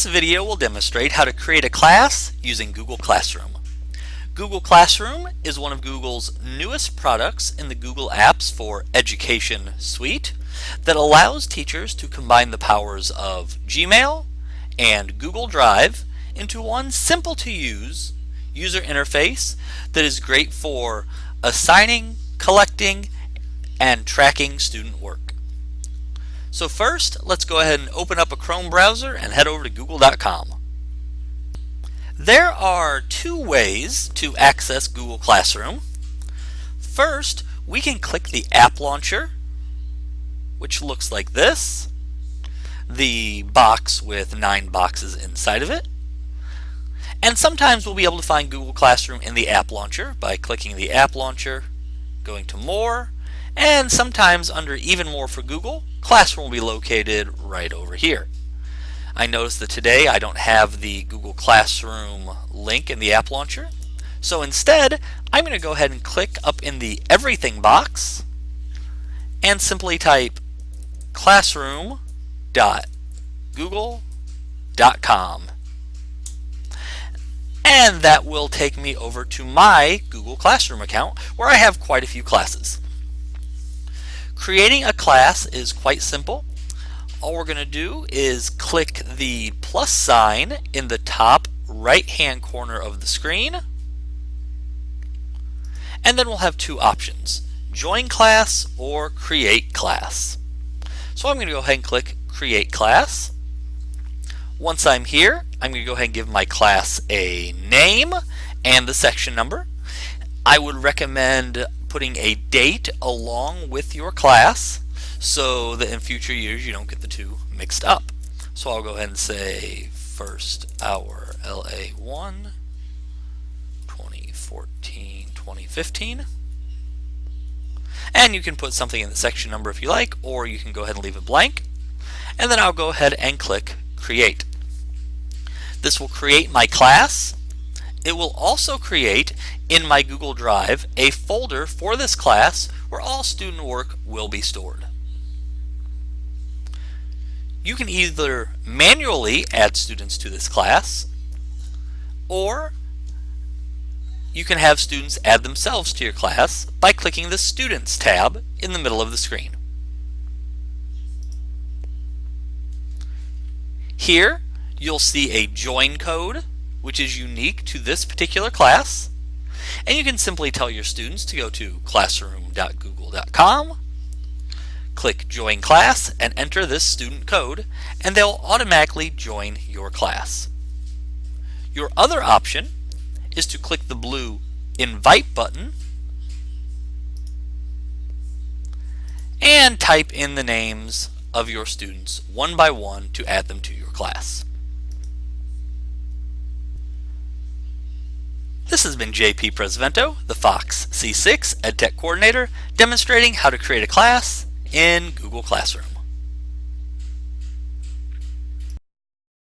This video will demonstrate how to create a class using Google Classroom. Google Classroom is one of Google's newest products in the Google Apps for Education suite that allows teachers to combine the powers of Gmail and Google Drive into one simple to use user interface that is great for assigning, collecting, and tracking student work. So first, let's go ahead and open up a Chrome browser and head over to google.com. There are two ways to access Google Classroom. First, we can click the app launcher, which looks like this, the box with 9 boxes inside of it. And sometimes we'll be able to find Google Classroom in the app launcher by clicking the app launcher, going to more, and sometimes under even more for Google, Classroom will be located right over here. I noticed that today I don't have the Google Classroom link in the app launcher. So instead, I'm going to go ahead and click up in the Everything box and simply type classroom.google.com. And that will take me over to my Google Classroom account where I have quite a few classes. Creating a class is quite simple. All we're going to do is click the plus sign in the top right hand corner of the screen, and then we'll have two options: join class or create class. So I'm going to go ahead and click create class. Once I'm here, I'm going to go ahead and give my class a name and the section number. I would recommend putting a date along with your class so that in future years you don't get the two mixed up. So I'll go ahead and say first hour LA1 2014-2015, and you can put something in the section number if you like, or you can go ahead and leave it blank, and then I'll go ahead and click create. This will create my class. It will also create in my Google Drive a folder for this class where all student work will be stored. You can either manually add students to this class, or you can have students add themselves to your class by clicking the Students tab in the middle of the screen. Here you'll see a join code, which is unique to this particular class, and you can simply tell your students to go to classroom.google.com, click join class, and enter this student code, and they'll automatically join your class. Your other option is to click the blue invite button and type in the names of your students one by one to add them to your class. This has been JP Presvento, the Fox C6 EdTech Coordinator, demonstrating how to create a class in Google Classroom.